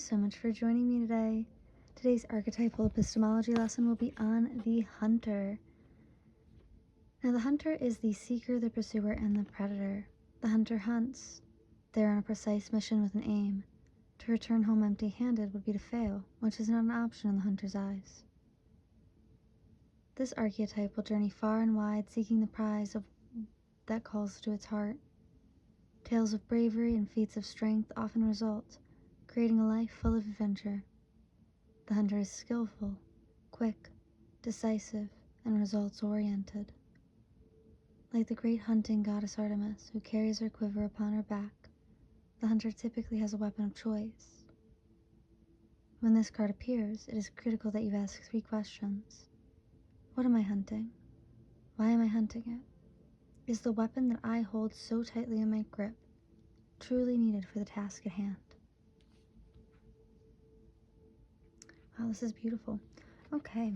so much for joining me today. Today's archetypal epistemology lesson will be on the hunter. Now, the hunter is the seeker, the pursuer, and the predator. The hunter hunts. They're on a precise mission with an aim. To return home empty-handed would be to fail, which is not an option in the hunter's eyes. This archetype will journey far and wide, seeking the prize that calls to its heart. Tales of bravery and feats of strength often result, creating a life full of adventure. The hunter is skillful, quick, decisive, and results-oriented. Like the great hunting goddess Artemis, who carries her quiver upon her back, the hunter typically has a weapon of choice. When this card appears, it is critical that you ask 3 questions. What am I hunting? Why am I hunting it? Is the weapon that I hold so tightly in my grip truly needed for the task at hand? Wow, this is beautiful. Okay.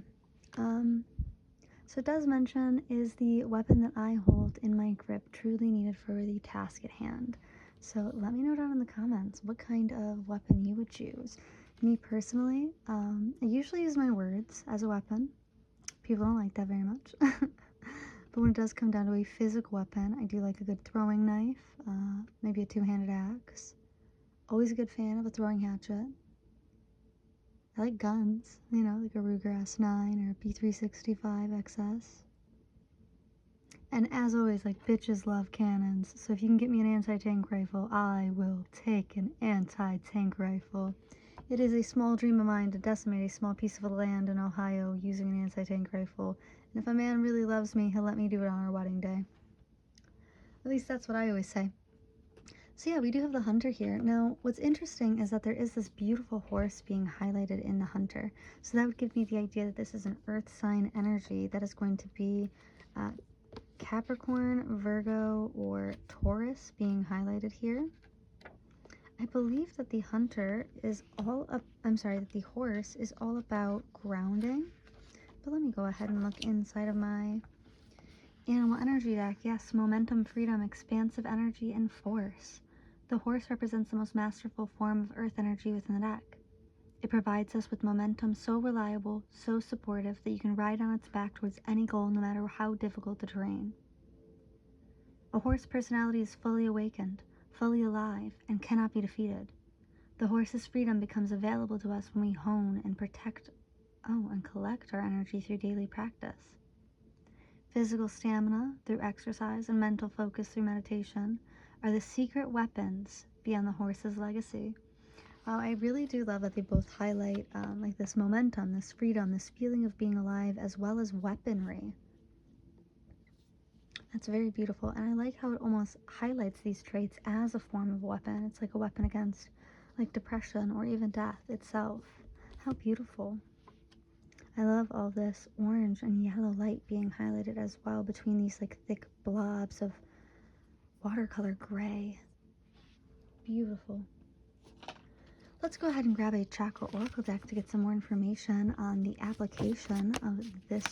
So it does mention, is the weapon that I hold in my grip truly needed for the task at hand? So let me know down in the comments what kind of weapon you would choose. Me personally, I usually use my words as a weapon. People don't like that very much. But when it does come down to a physical weapon, I do like a good throwing knife, maybe a 2-handed axe. Always a good fan of a throwing hatchet. I like guns, like a Ruger S9 or a P365 XS. And as always, like, bitches love cannons, so if you can get me an anti-tank rifle, I will take an anti-tank rifle. It is a small dream of mine to decimate a small piece of land in Ohio using an anti-tank rifle. And if a man really loves me, he'll let me do it on our wedding day. At least that's what I always say. So yeah, we do have the hunter here. Now, what's interesting is that there is this beautiful horse being highlighted in the hunter. So that would give me the idea that this is an earth sign energy that is going to be Capricorn, Virgo, or Taurus being highlighted here. I believe that the hunter is that the horse is all about grounding. But let me go ahead and look inside of my animal energy deck. Yes, momentum, freedom, expansive energy, and force. The horse represents the most masterful form of earth energy within the deck. It provides us with momentum so reliable, so supportive that you can ride on its back towards any goal no matter how difficult the terrain. A horse personality is fully awakened, fully alive, and cannot be defeated. The horse's freedom becomes available to us when we hone and collect our energy through daily practice. Physical stamina through exercise and mental focus through meditation are the secret weapons beyond the horse's legacy. Wow, I really do love that they both highlight like this momentum, this freedom, this feeling of being alive, as well as weaponry. That's very beautiful, and I like how it almost highlights these traits as a form of weapon. It's like a weapon against like depression or even death itself. How beautiful. I love all this orange and yellow light being highlighted as well between these like thick blobs of watercolor gray. Beautiful. Let's go ahead and grab a chakra oracle deck to get some more information on the application of this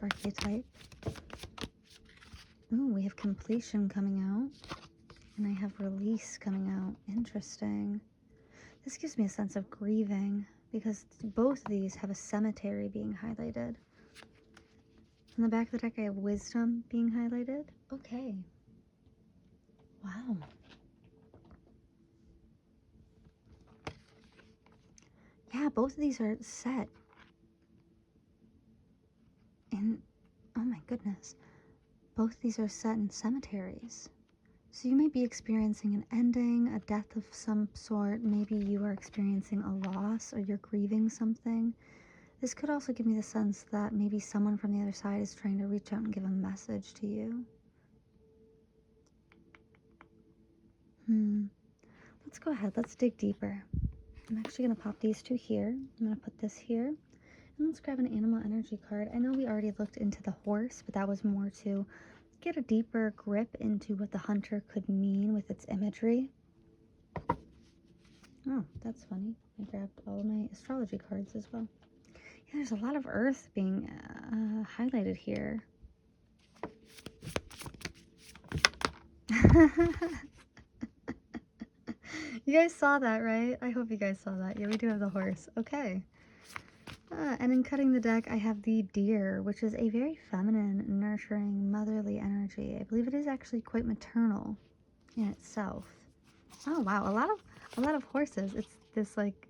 archetype. Ooh, we have completion coming out, and I have release coming out. Interesting. This gives me a sense of grieving, because both of these have a cemetery being highlighted. On the back of the deck, I have wisdom being highlighted. Okay. Wow. Yeah, both of these are set in, oh my goodness, both of these are set in cemeteries. So you may be experiencing an ending, a death of some sort. Maybe you are experiencing a loss or you're grieving something. This could also give me the sense that maybe someone from the other side is trying to reach out and give a message to you. Let's go ahead. Let's dig deeper. I'm actually going to pop these 2 here. I'm going to put this here. And let's grab an animal energy card. I know we already looked into the horse, but that was more to get a deeper grip into what the hunter could mean with its imagery. Oh, that's funny. I grabbed all of my astrology cards as well. Yeah, there's a lot of earth being highlighted here. You guys saw that, right? I hope you guys saw that. Yeah, we do have the horse. Okay. And in cutting the deck, I have the deer, which is a very feminine, nurturing, motherly energy. I believe it is actually quite maternal in itself. Oh wow, a lot of horses. It's this like,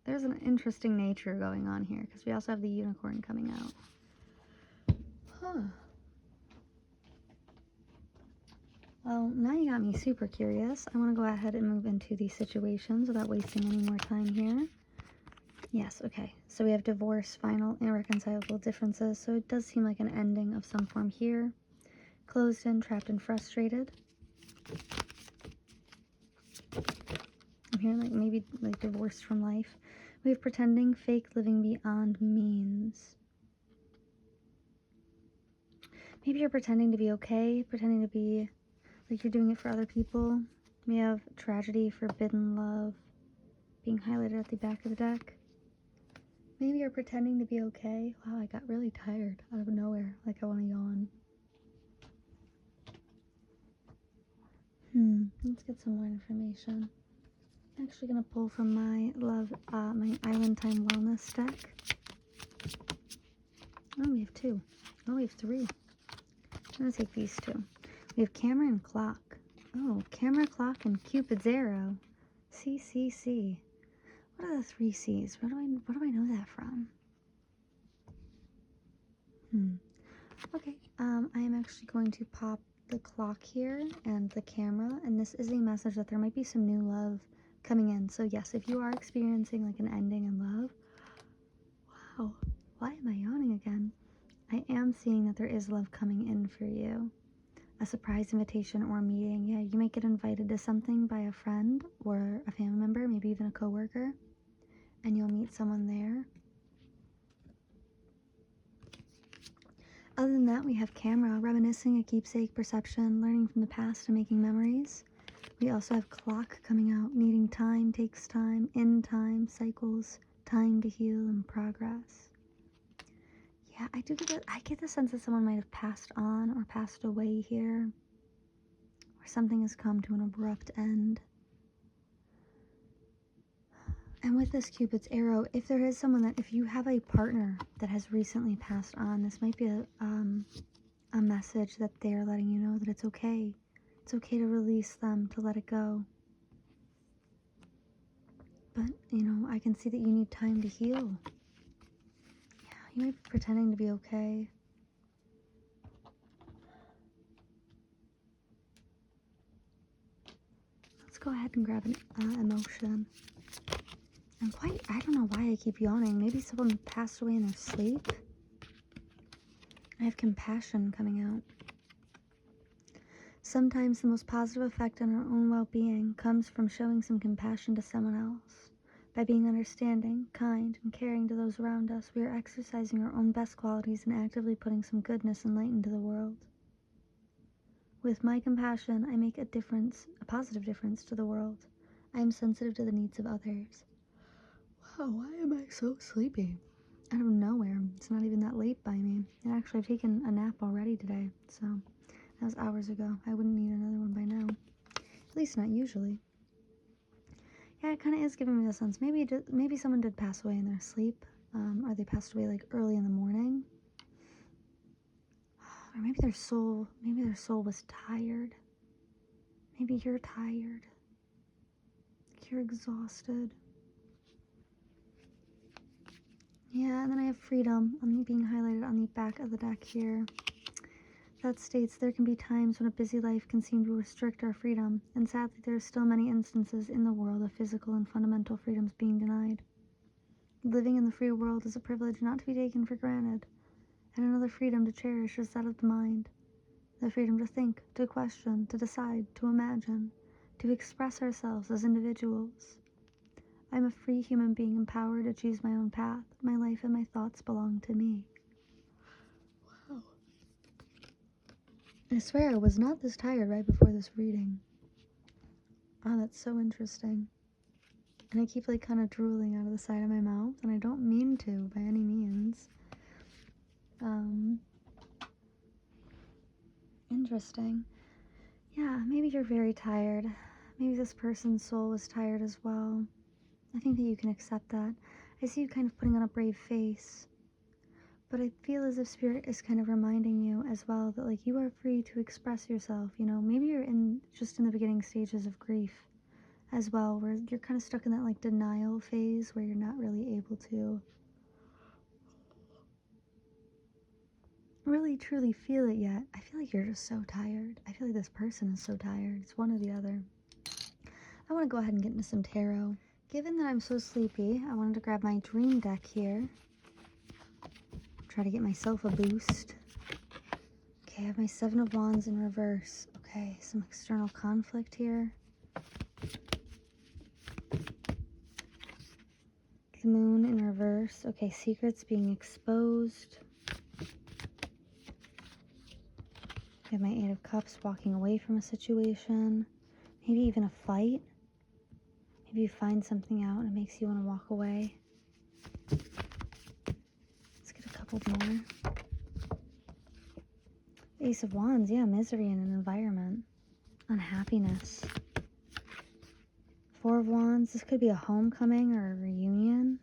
there's an interesting nature going on here because we also have the unicorn coming out. Huh. Well, now you got me super curious. I want to go ahead and move into the situations without wasting any more time here. Yes, okay. So we have divorce, final, irreconcilable differences. So it does seem like an ending of some form here. Closed in, trapped and frustrated. I'm hearing like maybe like divorced from life. We have pretending, fake, living beyond means. Maybe you're pretending to be okay, pretending to be like you're doing it for other people. We have tragedy, forbidden love being highlighted at the back of the deck. Maybe you're pretending to be okay. Wow, I got really tired out of nowhere. Like I want to yawn. Let's get some more information. I'm actually going to pull from my my Island Time Wellness deck. Oh, we have two. Oh, we have three. I'm going to take these two. We have camera and clock. Oh, camera, clock, and Cupid's arrow. CCC. What are the three C's? Where do I know that from? Okay, I am actually going to pop the clock here and the camera, and this is a message that there might be some new love coming in. So yes, if you are experiencing like an ending in love, wow, why am I yawning again? I am seeing that there is love coming in for you. A surprise invitation or meeting. Yeah, you might get invited to something by a friend or a family member, maybe even a coworker, and you'll meet someone there. Other than that, we have camera, reminiscing, a keepsake, perception, learning from the past and making memories. We also have clock coming out, needing time, takes time, in time, cycles, time to heal and progress. Yeah, I get the sense that someone might have passed on or passed away here, or something has come to an abrupt end. And with this Cupid's arrow, if there is someone that, if you have a partner that has recently passed on, this might be a message that they're letting you know that it's okay. It's okay to release them, to let it go. But, you know, I can see that you need time to heal. Yeah, you might be pretending to be okay. Let's go ahead and grab an emotion. I don't know why I keep yawning. Maybe someone passed away in their sleep. I have compassion coming out. Sometimes the most positive effect on our own well-being comes from showing some compassion to someone else. By being understanding, kind, and caring to those around us, we are exercising our own best qualities and actively putting some goodness and light into the world. With my compassion, I make a difference, a positive difference to the world. I am sensitive to the needs of others. Wow, why am I so sleepy? Out of nowhere. It's not even that late by me. And actually, I've taken a nap already today, so that was hours ago. I wouldn't need another one by now. At least not usually. Yeah, it kind of is giving me the sense. Maybe someone did pass away in their sleep, or they passed away like early in the morning. Or maybe their soul was tired. Maybe you're tired. You're exhausted. Yeah, and then I have freedom being highlighted on the back of the deck here. That states there can be times when a busy life can seem to restrict our freedom, and sadly there are still many instances in the world of physical and fundamental freedoms being denied. Living in the free world is a privilege not to be taken for granted, and another freedom to cherish is that of the mind. The freedom to think, to question, to decide, to imagine, to express ourselves as individuals. I'm a free human being empowered to choose my own path. My life and my thoughts belong to me. Wow. I swear I was not this tired right before this reading. Oh, that's so interesting. And I keep like kind of drooling out of the side of my mouth, and I don't mean to by any means. Interesting. Yeah, maybe you're very tired. Maybe this person's soul was tired as well. I think that you can accept that. I see you kind of putting on a brave face. But I feel as if Spirit is kind of reminding you as well that, like, you are free to express yourself. You know, maybe you're just in the beginning stages of grief as well, where you're kind of stuck in that, like, denial phase where you're not really able to really truly feel it yet. I feel like you're just so tired. I feel like this person is so tired. It's one or the other. I want to go ahead and get into some tarot. Given that I'm so sleepy, I wanted to grab my dream deck here. Try to get myself a boost. Okay, I have my Seven of Wands in reverse. Okay, some external conflict here. The Moon in reverse. Okay, secrets being exposed. I have my Eight of Cups, walking away from a situation. Maybe even a fight. Maybe you find something out and it makes you want to walk away. Let's get a couple more. Ace of Wands, yeah, misery in an environment. Unhappiness. Four of Wands, this could be a homecoming or a reunion.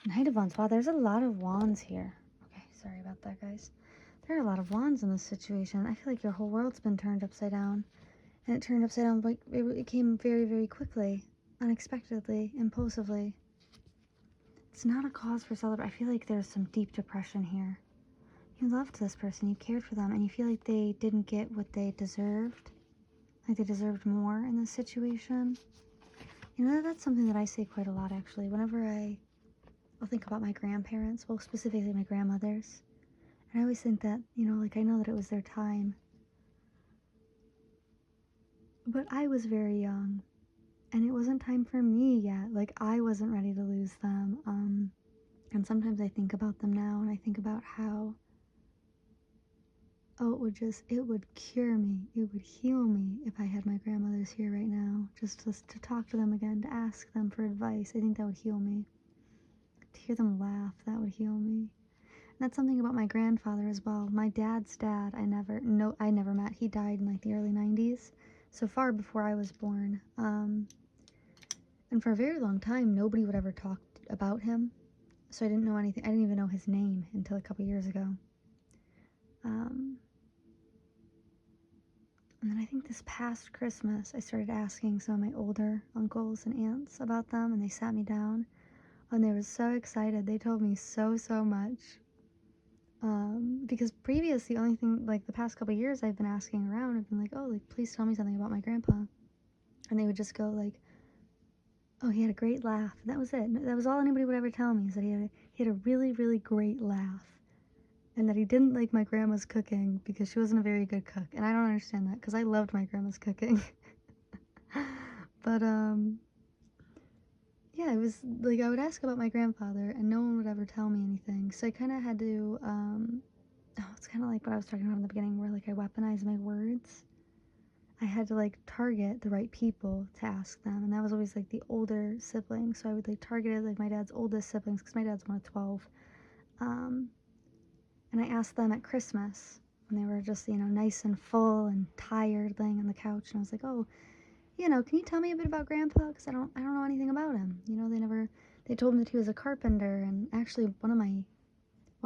Knight of Wands, wow, there's a lot of wands here. Okay, sorry about that, guys. There are a lot of wands in this situation. I feel like your whole world's been turned upside down. And it turned upside down, like, it came very, very quickly, unexpectedly, impulsively. It's not a cause for celebration. I feel like there's some deep depression here. You loved this person, you cared for them, and you feel like they didn't get what they deserved. Like they deserved more in this situation. You know, that's something that I say quite a lot, actually. Whenever I'll think about my grandparents, well, specifically my grandmothers. And I always think that, you know, like, I know that it was their time. But I was very young. And it wasn't time for me yet. Like, I wasn't ready to lose them. And sometimes I think about them now, and I think about how, oh, it would cure me. It would heal me if I had my grandmothers here right now. Just to talk to them again, to ask them for advice. I think that would heal me. To hear them laugh, that would heal me. And that's something about my grandfather as well. My dad's dad, I never met. He died in, like, the early 90s. So far before I was born. And for a very long time, nobody would ever talk about him. So I didn't know anything. I didn't even know his name until a couple years ago. And then I think this past Christmas, I started asking some of my older uncles and aunts about them, and they sat me down, and they were so excited. They told me so much. Because previous, the only thing, like, the past couple years I've been asking around, I've been like, oh, like, please tell me something about my grandpa. And they would just go, like, oh, he had a great laugh. And that was it. That was all anybody would ever tell me, is that he had a really, really great laugh. And that he didn't like my grandma's cooking because she wasn't a very good cook. And I don't understand that, because I loved my grandma's cooking. But, yeah, it was, like, I would ask about my grandfather, and no one would ever tell me anything. So I kind of had to, it's kind of like what I was talking about in the beginning, where, like, I weaponize my words. I had to, like, target the right people to ask them, and that was always, like, the older siblings. So I would, like, target it, like, my dad's oldest siblings, because my dad's one of 12. And I asked them at Christmas when they were just, you know, nice and full and tired, laying on the couch, and I was like, oh, you know, can you tell me a bit about Grandpa? Because I don't know anything about him. You know, they told me that he was a carpenter, and actually one of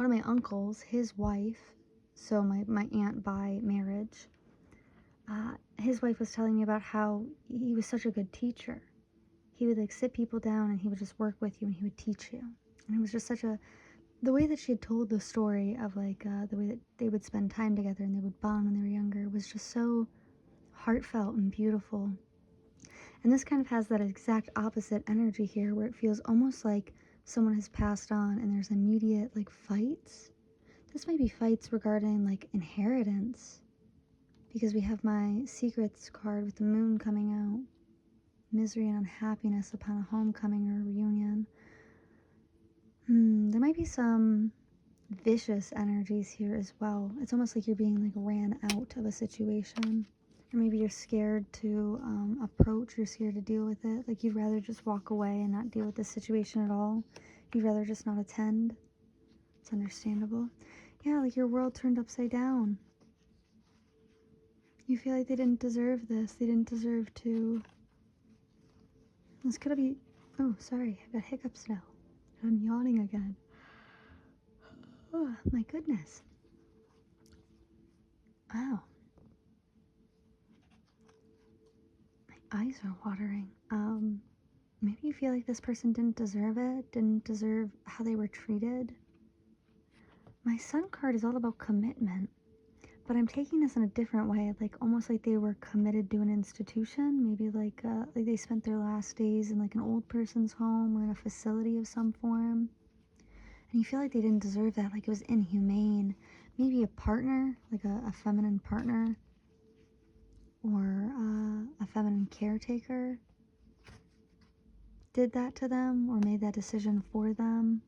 my uncles, his wife, so my aunt by marriage, his wife was telling me about how he was such a good teacher. He would, like, sit people down and he would just work with you and he would teach you. And it was just the way that she had told the story of, like, the way that they would spend time together and they would bond when they were younger was just so heartfelt and beautiful. And this kind of has that exact opposite energy here, where it feels almost like someone has passed on and there's immediate, like, fights. This might be fights regarding, like, inheritance, because we have my secrets card with the moon coming out. Misery and unhappiness upon a homecoming or a reunion. There might be some vicious energies here as well. It's almost like you're being, like, ran out of a situation. Or maybe you're scared to approach, you're scared to deal with it. Like, you'd rather just walk away and not deal with this situation at all. You'd rather just not attend. It's understandable. Yeah, like your world turned upside down. You feel like they didn't deserve this. They didn't deserve to... This could be... Oh, sorry. I got hiccups now. I'm yawning again. Oh, my goodness. Oh. My eyes are watering. Maybe you feel like this person didn't deserve it, didn't deserve how they were treated. My Sun card is all about commitment, but I'm taking this in a different way, like almost like they were committed to an institution, maybe like they spent their last days in like an old person's home or in a facility of some form. And you feel like they didn't deserve that, like it was inhumane. Maybe a partner, like a feminine partner, or a feminine caretaker did that to them or made that decision for them.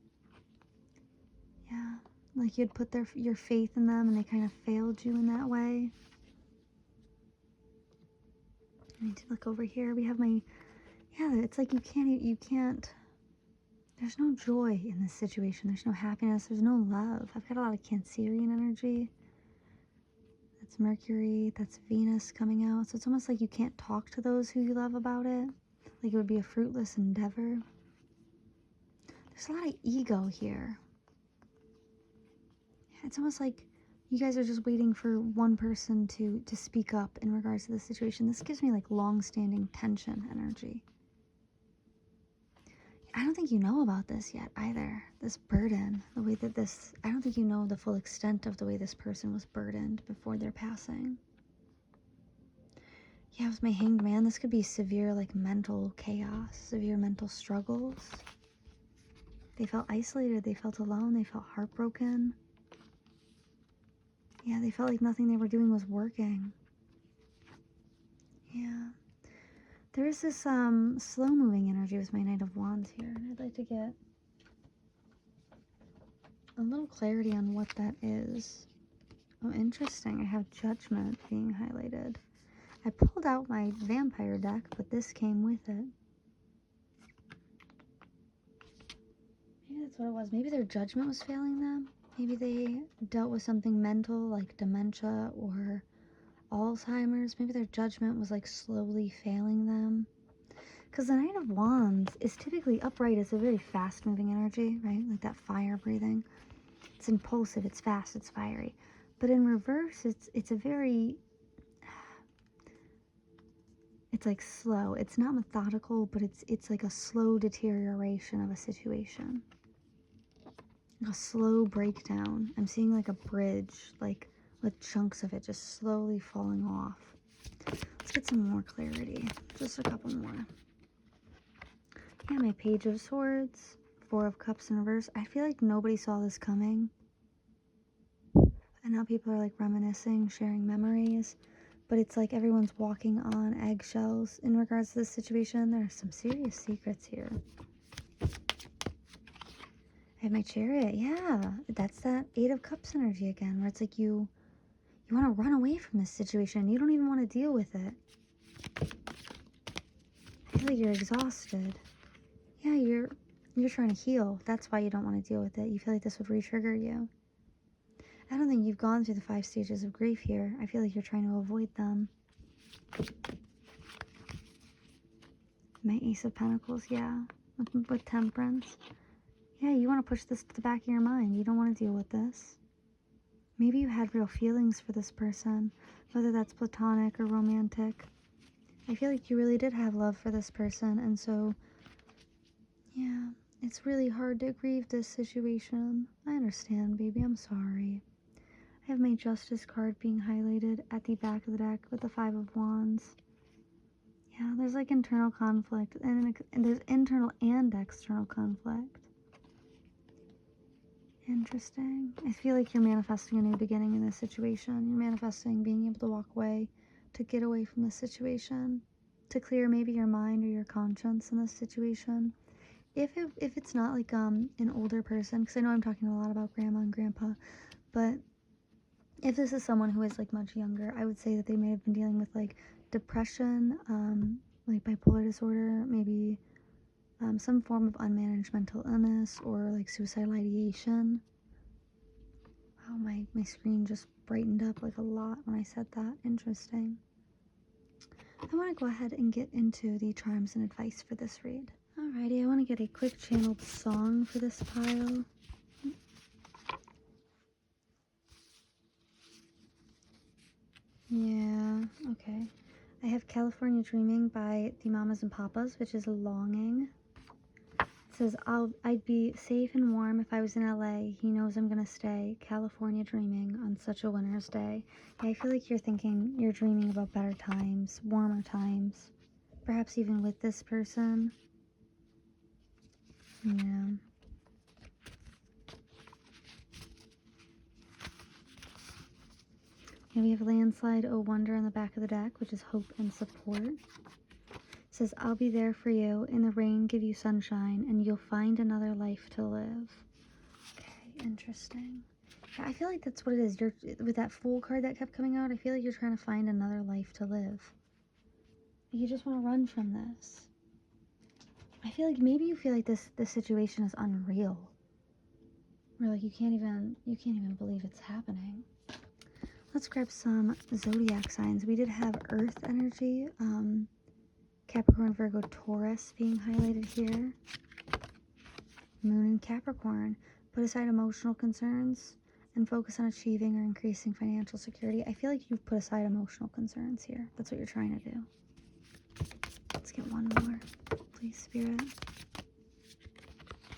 Yeah, like you'd put your faith in them and they kind of failed you in that way. I need to look over here. We have my, yeah, it's like you can't, there's no joy in this situation. There's no happiness. There's no love. I've got a lot of Cancerian energy. That's Mercury. That's Venus coming out. So it's almost like you can't talk to those who you love about it. Like it would be a fruitless endeavor. There's a lot of ego here. It's almost like you guys are just waiting for one person to speak up in regards to the situation. This gives me like long-standing tension energy. I don't think you know about this yet either. This burden, the way that this, I don't think you know the full extent of the way this person was burdened before their passing. Yeah, with my Hanged Man, this could be severe like mental chaos, severe mental struggles. They felt isolated, they felt alone, they felt heartbroken. Yeah, they felt like nothing they were doing was working. Yeah. There's this slow-moving energy with my Knight of Wands here. I'd like to get a little clarity on what that is. Oh, interesting. I have Judgment being highlighted. I pulled out my vampire deck, but this came with it. Maybe that's what it was. Maybe their judgment was failing them. Maybe they dealt with something mental like dementia or Alzheimer's. Maybe their judgment was like slowly failing them. Because the Knight of Wands is typically upright. It's a very fast-moving energy, right? Like that fire breathing. It's impulsive, it's fast, it's fiery. But in reverse, it's a very... It's like slow. It's not methodical, but it's like a slow deterioration of a situation. A slow breakdown. I'm seeing like a bridge, like with chunks of it just slowly falling off. Let's get some more clarity. Just a couple more. Yeah, my Page of Swords, Four of Cups in reverse. I feel like nobody saw this coming. And now people are like reminiscing, sharing memories. But it's like everyone's walking on eggshells in regards to this situation. There are some serious secrets here. I have my Chariot. Yeah, that's that Eight of Cups energy again, where it's like you want to run away from this situation. You don't even want to deal with it. I feel like you're exhausted. Yeah, you're trying to heal. That's why you don't want to deal with it. You feel like this would re-trigger you. I don't think you've gone through the 5 stages of grief here. I feel like you're trying to avoid them. My Ace of Pentacles, yeah. With Temperance. Yeah, you want to push this to the back of your mind. You don't want to deal with this. Maybe you had real feelings for this person, whether that's platonic or romantic. I feel like you really did have love for this person, and so, yeah, it's really hard to grieve this situation. I understand, baby. I'm sorry. I have my Justice card being highlighted at the back of the deck with the Five of Wands. Yeah, there's like internal conflict, and there's internal and external conflict. Interesting. I feel like you're manifesting a new beginning in this situation. You're manifesting being able to walk away, to get away from this situation, to clear maybe your mind or your conscience in this situation. If it's not like an older person, because I know I'm talking a lot about grandma and grandpa, but if this is someone who is like much younger, I would say that they may have been dealing with like depression, like bipolar disorder, maybe some form of unmanaged mental illness, or like suicidal ideation. Oh, my screen just brightened up like a lot when I said that. Interesting. I want to go ahead and get into the charms and advice for this read. Alrighty, I want to get a quick channeled song for this pile. Yeah, okay. I have California Dreaming by the Mamas and Papas, which is Longing. It says, I'd be safe and warm if I was in LA. He knows I'm gonna stay. California dreaming on such a winter's day. Yeah, I feel like you're dreaming about better times, warmer times. Perhaps even with this person. Yeah. And we have Landslide, Oh Wonder on the back of the deck, which is hope and support. It says, I'll be there for you. In the rain, give you sunshine, and you'll find another life to live. Okay, interesting. Yeah, I feel like that's what it is. With that Fool card that kept coming out, I feel like you're trying to find another life to live. You just want to run from this. I feel like maybe you feel like this situation is unreal. Or like you can't even believe it's happening. Let's grab some zodiac signs. We did have Earth energy, Capricorn, Virgo, Taurus being highlighted here. Moon and Capricorn. Put aside emotional concerns and focus on achieving or increasing financial security. I feel like you've put aside emotional concerns here. That's what you're trying to do. Let's get one more, please, Spirit.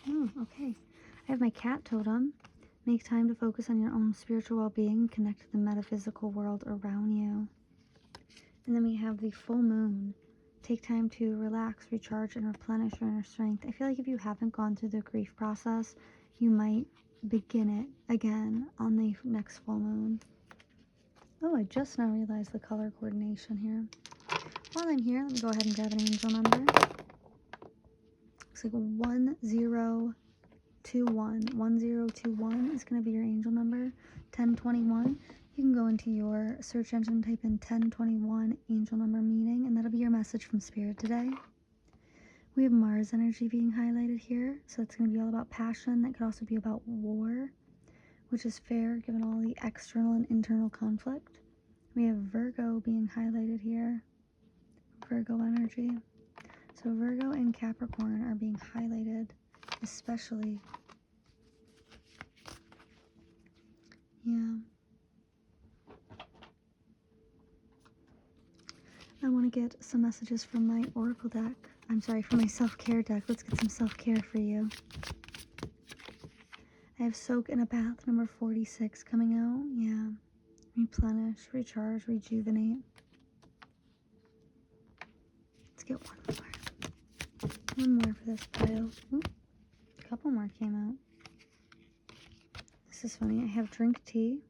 Oh, okay. I have my cat totem. Make time to focus on your own spiritual well-being and connect to the metaphysical world around you. And then we have the full moon. Take time to relax, recharge, and replenish your inner strength. I feel like if you haven't gone through the grief process, you might begin it again on the next full moon. Oh, I just now realized the color coordination here. While I'm here, let me go ahead and grab an angel number. Looks like 1021. 1021 is going to be your angel number. 1021. You can go into your search engine, type in 1021 angel number meaning, and that'll be your message from Spirit today. We have Mars energy being highlighted here, so it's going to be all about passion. That could also be about war, which is fair given all the external and internal conflict. We have Virgo being highlighted here. Virgo energy. So Virgo and Capricorn are being highlighted, especially. Yeah. I want to get some messages from my Oracle deck. I'm sorry, from my self-care deck. Let's get some self-care for you. I have Soak in a Bath, number 46, coming out. Yeah. Replenish, recharge, rejuvenate. Let's get one more. One more for this pile. Ooh, a couple more came out. This is funny. I have Drink Tea.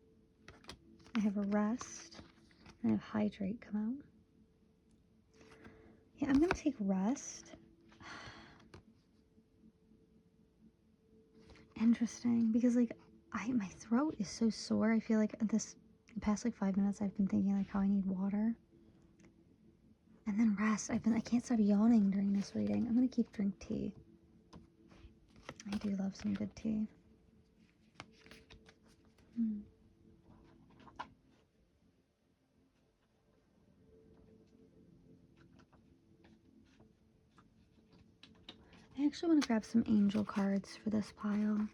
I have a Rest. And I have Hydrate come out. Yeah, I'm going to take Rest. Interesting, because like my throat is so sore. I feel like the past like 5 minutes I've been thinking like how I need water. And then Rest. I can't stop yawning during this reading. I'm going to keep Drink Tea. I do love some good tea. I actually want to grab some angel cards for this pile.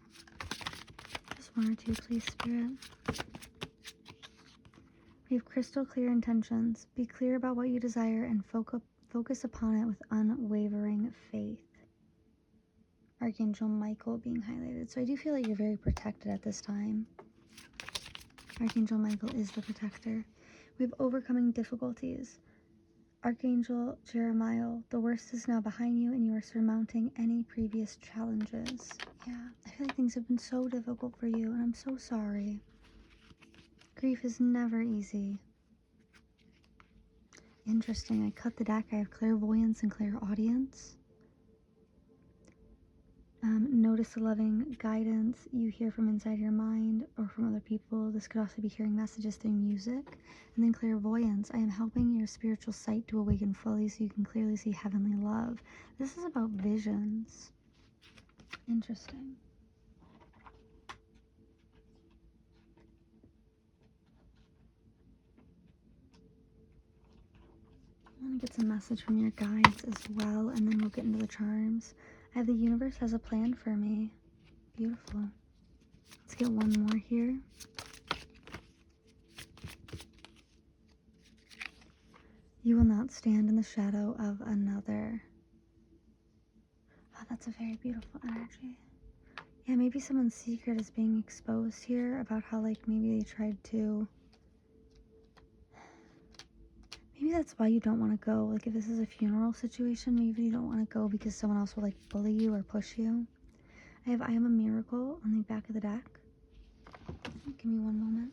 Just one or two, please, Spirit. We have crystal clear intentions. Be clear about what you desire and focus upon it with unwavering faith. Archangel Michael being highlighted. So I do feel like you're very protected at this time. Archangel Michael is the protector. We have overcoming difficulties. Archangel Jeremiah, the worst is now behind you and you are surmounting any previous challenges. Yeah, I feel like things have been so difficult for you and I'm so sorry. Grief is never easy. Interesting, I cut the deck. I have clairvoyance and clairaudience. Notice the loving guidance you hear from inside your mind or from other people. This could also be hearing messages through music. And then clairvoyance. I am helping your spiritual sight to awaken fully so you can clearly see heavenly love. This is about visions. Interesting. I'm going to get some message from your guides as well, and then we'll get into the charms. I have the universe has a plan for me. Beautiful. Let's get one more here. You will not stand in the shadow of another. Oh, that's a very beautiful energy. Yeah, maybe someone's secret is being exposed here about how, like, maybe they tried to... Maybe that's why you don't want to go. Like, if this is a funeral situation, maybe you don't want to go because someone else will, like, bully you or push you. I am a miracle on the back of the deck. Give me one moment.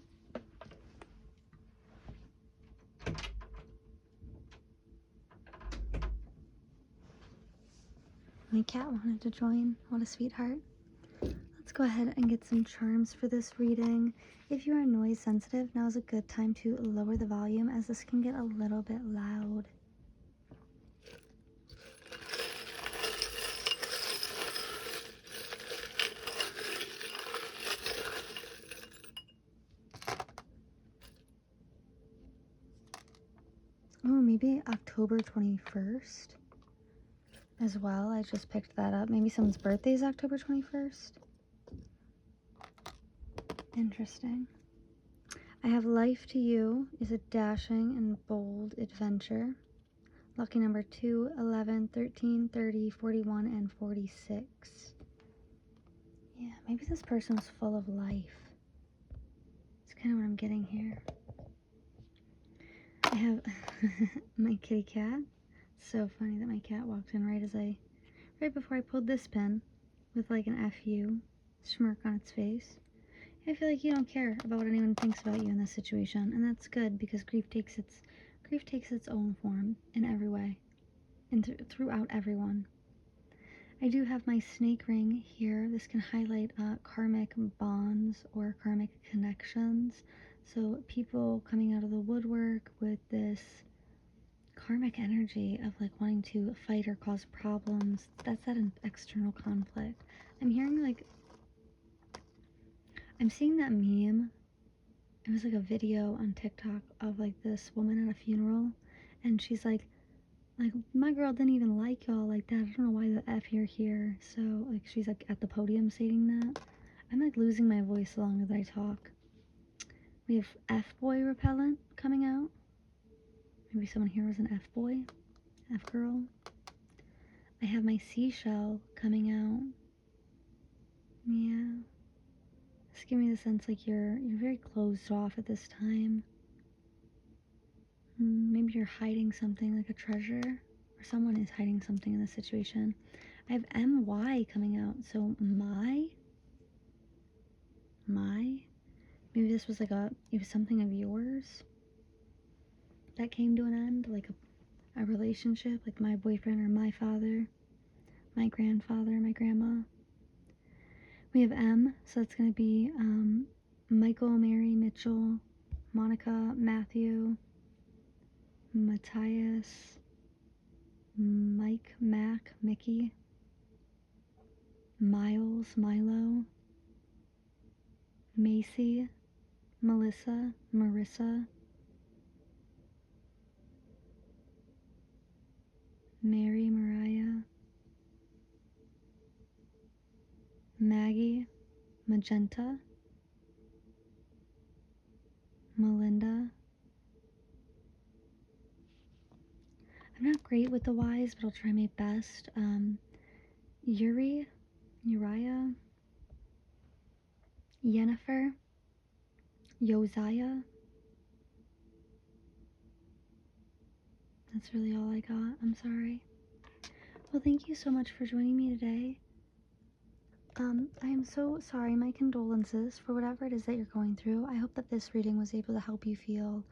My cat wanted to join. What a sweetheart. Let's go ahead and get some charms for this reading. If you are noise sensitive, now is a good time to lower the volume as this can get a little bit loud. Oh, maybe October 21st as well. I just picked that up. Maybe someone's birthday is October 21st. Interesting. I have life to you is a dashing and bold adventure. Lucky number 2, 11, 13, 30, 41, and 46. Yeah, maybe this person was full of life. That's kind of what I'm getting here. I have my kitty cat. So funny that my cat walked in right before I pulled this pin with like an FU smirk on its face. I feel like you don't care about what anyone thinks about you in this situation, and that's good because grief takes its own form in every way and throughout everyone. I do have my snake ring here. This can highlight karmic bonds or karmic connections. So people coming out of the woodwork with this karmic energy of like wanting to fight or cause problems. That's that external conflict. I'm hearing like, I'm seeing that meme. It was like a video on TikTok of like this woman at a funeral, and she's like my girl didn't even like y'all like that. I don't know why the F you're here. So like she's like at the podium saying that. I'm like losing my voice the longer that I talk. We have F-boy repellent coming out. Maybe someone here was an F-boy, F-girl. I have my seashell coming out. Yeah. Just give me the sense like you're very closed off at this time. Maybe you're hiding something like a treasure, or someone is hiding something in this situation. I have MY coming out, so my. Maybe this was like it was something of yours that came to an end, like a relationship, like my boyfriend or my father, my grandfather, my grandma. We have M, so it's going to be Michael, Mary, Mitchell, Monica, Matthew, Matthias, Mike, Mac, Mickey, Miles, Milo, Macy, Melissa, Marissa, Mary, Mariah, Maggie, Magenta, Melinda. I'm not great with the Y's, but I'll try my best. Uriah, Yennefer, Josiah. That's really all I got. I'm sorry. Well, thank you so much for joining me today. I am so sorry. My condolences for whatever it is that you're going through. I hope that this reading was able to help you feel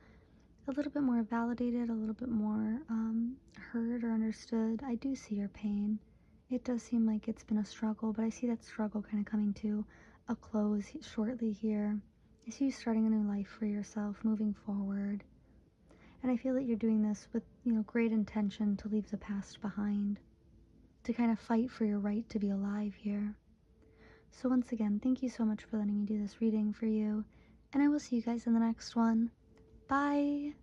a little bit more validated, a little bit more heard or understood. I do see your pain. It does seem like it's been a struggle, but I see that struggle kind of coming to a close shortly here. I see you starting a new life for yourself, moving forward. And I feel that you're doing this with, great intention to leave the past behind, to kind of fight for your right to be alive here. So once again, thank you so much for letting me do this reading for you, and I will see you guys in the next one. Bye!